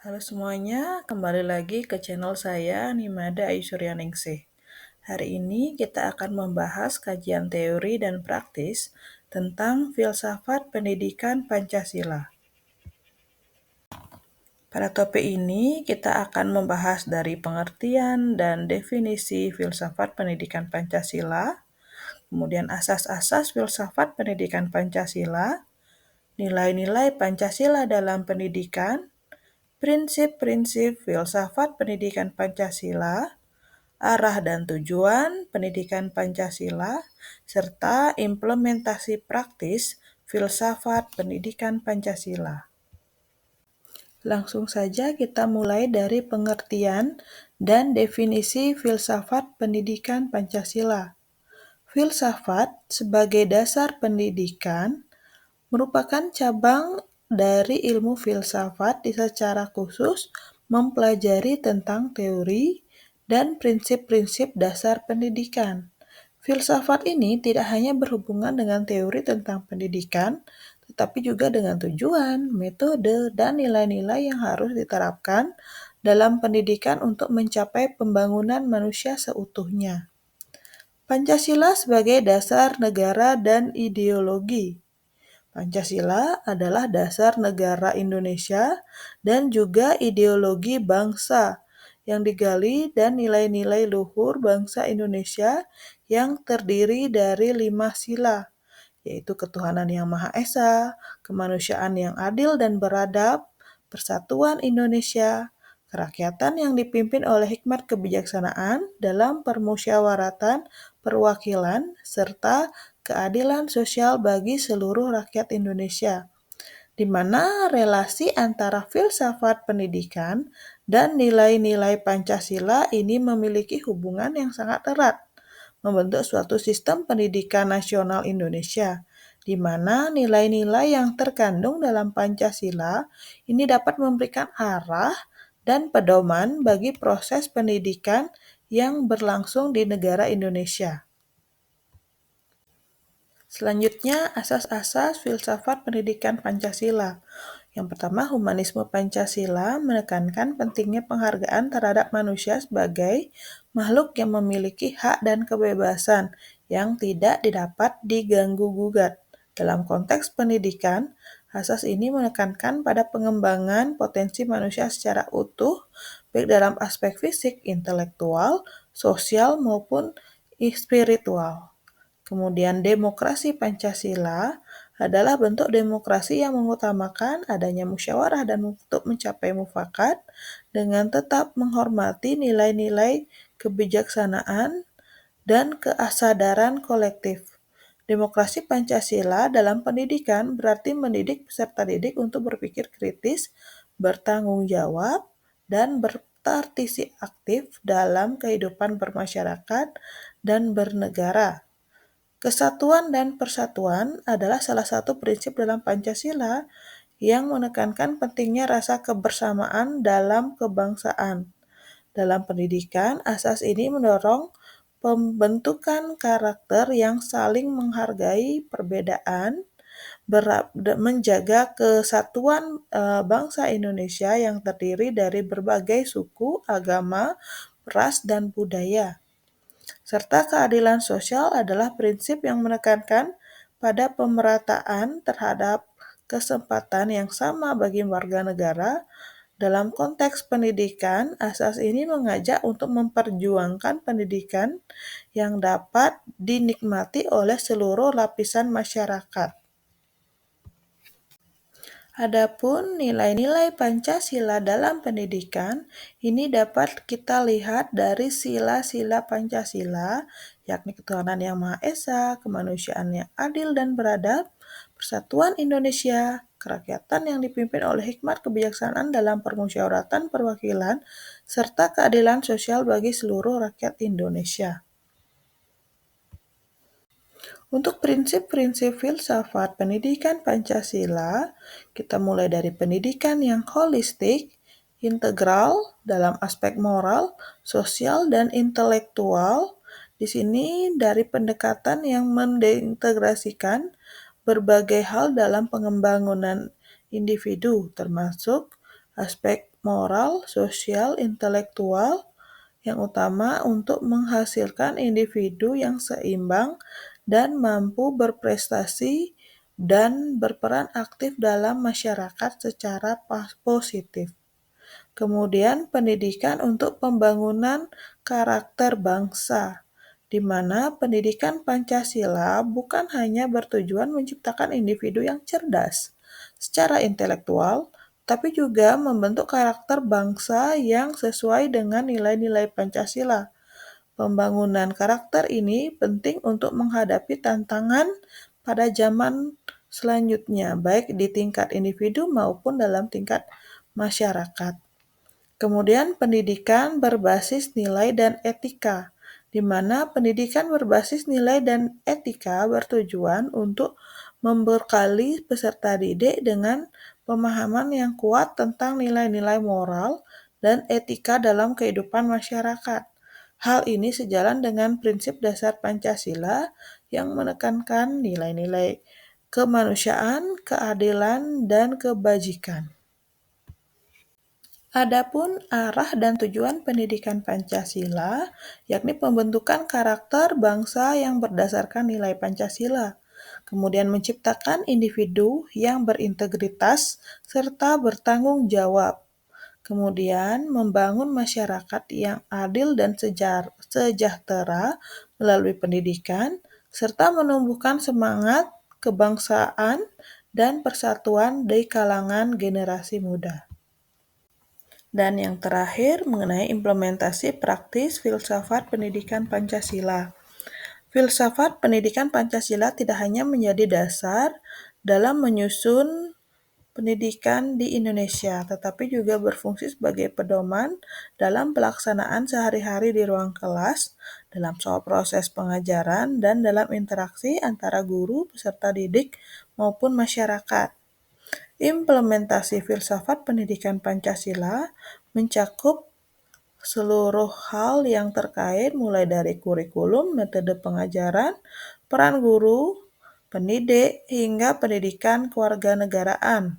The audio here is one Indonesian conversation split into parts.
Halo semuanya, kembali lagi ke channel saya Nimada Aishwaryaningsih. Hari ini kita akan membahas kajian teori dan praktis tentang filsafat pendidikan Pancasila. Pada topik ini kita akan membahas dari pengertian dan definisi filsafat pendidikan Pancasila, kemudian asas-asas filsafat pendidikan Pancasila, nilai-nilai Pancasila dalam pendidikan, prinsip-prinsip filsafat pendidikan Pancasila, arah dan tujuan pendidikan Pancasila, serta implementasi praktis filsafat pendidikan Pancasila. Langsung saja kita mulai dari pengertian dan definisi filsafat pendidikan Pancasila. Filsafat sebagai dasar pendidikan merupakan cabang dari ilmu filsafat secara khusus mempelajari tentang teori dan prinsip-prinsip dasar pendidikan. Filsafat ini tidak hanya berhubungan dengan teori tentang pendidikan, tetapi juga dengan tujuan, metode, dan nilai-nilai yang harus diterapkan dalam pendidikan untuk mencapai pembangunan manusia seutuhnya. Pancasila sebagai dasar negara dan ideologi. Pancasila adalah dasar negara Indonesia dan juga ideologi bangsa yang digali dan nilai-nilai luhur bangsa Indonesia yang terdiri dari 5 sila, yaitu ketuhanan yang Maha Esa, kemanusiaan yang adil dan beradab, persatuan Indonesia, kerakyatan yang dipimpin oleh hikmat kebijaksanaan dalam permusyawaratan perwakilan, serta keadilan sosial bagi seluruh rakyat Indonesia, di mana relasi antara filsafat pendidikan dan nilai-nilai Pancasila ini memiliki hubungan yang sangat erat, membentuk suatu sistem pendidikan nasional Indonesia, di mana nilai-nilai yang terkandung dalam Pancasila ini dapat memberikan arah dan pedoman bagi proses pendidikan yang berlangsung di negara Indonesia. Selanjutnya, asas-asas filsafat pendidikan Pancasila. Yang pertama, humanisme Pancasila menekankan pentingnya penghargaan terhadap manusia sebagai makhluk yang memiliki hak dan kebebasan yang tidak didapat diganggu-gugat. Dalam konteks pendidikan, asas ini menekankan pada pengembangan potensi manusia secara utuh, baik dalam aspek fisik, intelektual, sosial, maupun spiritual. Kemudian demokrasi Pancasila adalah bentuk demokrasi yang mengutamakan adanya musyawarah dan untuk mencapai mufakat dengan tetap menghormati nilai-nilai kebijaksanaan dan kesadaran kolektif. Demokrasi Pancasila dalam pendidikan berarti mendidik peserta didik untuk berpikir kritis, bertanggung jawab, dan berpartisipasi aktif dalam kehidupan bermasyarakat dan bernegara. Kesatuan dan persatuan adalah salah satu prinsip dalam Pancasila yang menekankan pentingnya rasa kebersamaan dalam kebangsaan. Dalam pendidikan, asas ini mendorong pembentukan karakter yang saling menghargai perbedaan, menjaga kesatuan bangsa Indonesia yang terdiri dari berbagai suku, agama, ras, dan budaya. Serta keadilan sosial adalah prinsip yang menekankan pada pemerataan terhadap kesempatan yang sama bagi warga negara. Dalam konteks pendidikan, asas ini mengajak untuk memperjuangkan pendidikan yang dapat dinikmati oleh seluruh lapisan masyarakat. Adapun nilai-nilai Pancasila dalam pendidikan ini dapat kita lihat dari sila-sila Pancasila, yakni ketuhanan yang Maha Esa, kemanusiaan yang adil dan beradab, persatuan Indonesia, kerakyatan yang dipimpin oleh hikmat kebijaksanaan dalam permusyawaratan perwakilan, serta keadilan sosial bagi seluruh rakyat Indonesia. Untuk prinsip-prinsip filsafat pendidikan Pancasila, kita mulai dari pendidikan yang holistik, integral dalam aspek moral, sosial, dan intelektual. Di sini dari pendekatan yang mengintegrasikan berbagai hal dalam pengembangan individu, termasuk aspek moral, sosial, intelektual yang utama untuk menghasilkan individu yang seimbang dan mampu berprestasi dan berperan aktif dalam masyarakat secara positif. Kemudian pendidikan untuk pembangunan karakter bangsa, di mana pendidikan Pancasila bukan hanya bertujuan menciptakan individu yang cerdas secara intelektual, tapi juga membentuk karakter bangsa yang sesuai dengan nilai-nilai Pancasila. Pembangunan karakter ini penting untuk menghadapi tantangan pada zaman selanjutnya, baik di tingkat individu maupun dalam tingkat masyarakat. Kemudian pendidikan berbasis nilai dan etika, di mana pendidikan berbasis nilai dan etika bertujuan untuk membekali peserta didik dengan pemahaman yang kuat tentang nilai-nilai moral dan etika dalam kehidupan masyarakat. Hal ini sejalan dengan prinsip dasar Pancasila yang menekankan nilai-nilai kemanusiaan, keadilan, dan kebajikan. Adapun arah dan tujuan pendidikan Pancasila, yakni pembentukan karakter bangsa yang berdasarkan nilai Pancasila, kemudian menciptakan individu yang berintegritas serta bertanggung jawab, kemudian membangun masyarakat yang adil dan sejahtera melalui pendidikan, serta menumbuhkan semangat kebangsaan dan persatuan di kalangan generasi muda. Dan yang terakhir mengenai implementasi praktis filsafat pendidikan Pancasila. Filsafat pendidikan Pancasila tidak hanya menjadi dasar dalam menyusun pendidikan di Indonesia, tetapi juga berfungsi sebagai pedoman dalam pelaksanaan sehari-hari di ruang kelas, dalam soal proses pengajaran, dan dalam interaksi antara guru, peserta didik, maupun masyarakat. Implementasi filsafat pendidikan Pancasila mencakup seluruh hal yang terkait mulai dari kurikulum, metode pengajaran, peran guru, pendidik, hingga pendidikan kewarganegaraan.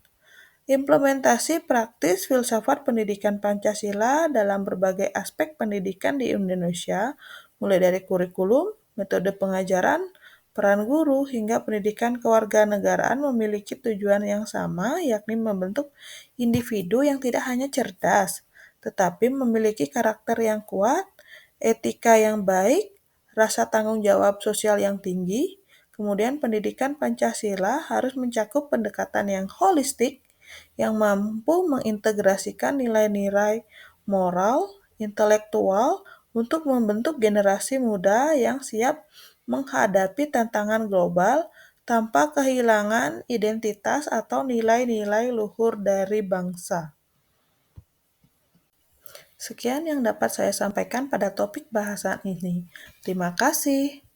Implementasi praktis filsafat pendidikan Pancasila dalam berbagai aspek pendidikan di Indonesia, mulai dari kurikulum, metode pengajaran, peran guru, hingga pendidikan kewarganegaraan memiliki tujuan yang sama, yakni membentuk individu yang tidak hanya cerdas, tetapi memiliki karakter yang kuat, etika yang baik, rasa tanggung jawab sosial yang tinggi. Kemudian pendidikan Pancasila harus mencakup pendekatan yang holistik, yang mampu mengintegrasikan nilai-nilai moral, intelektual, untuk membentuk generasi muda yang siap menghadapi tantangan global tanpa kehilangan identitas atau nilai-nilai luhur dari bangsa. Sekian yang dapat saya sampaikan pada topik bahasan ini. Terima kasih.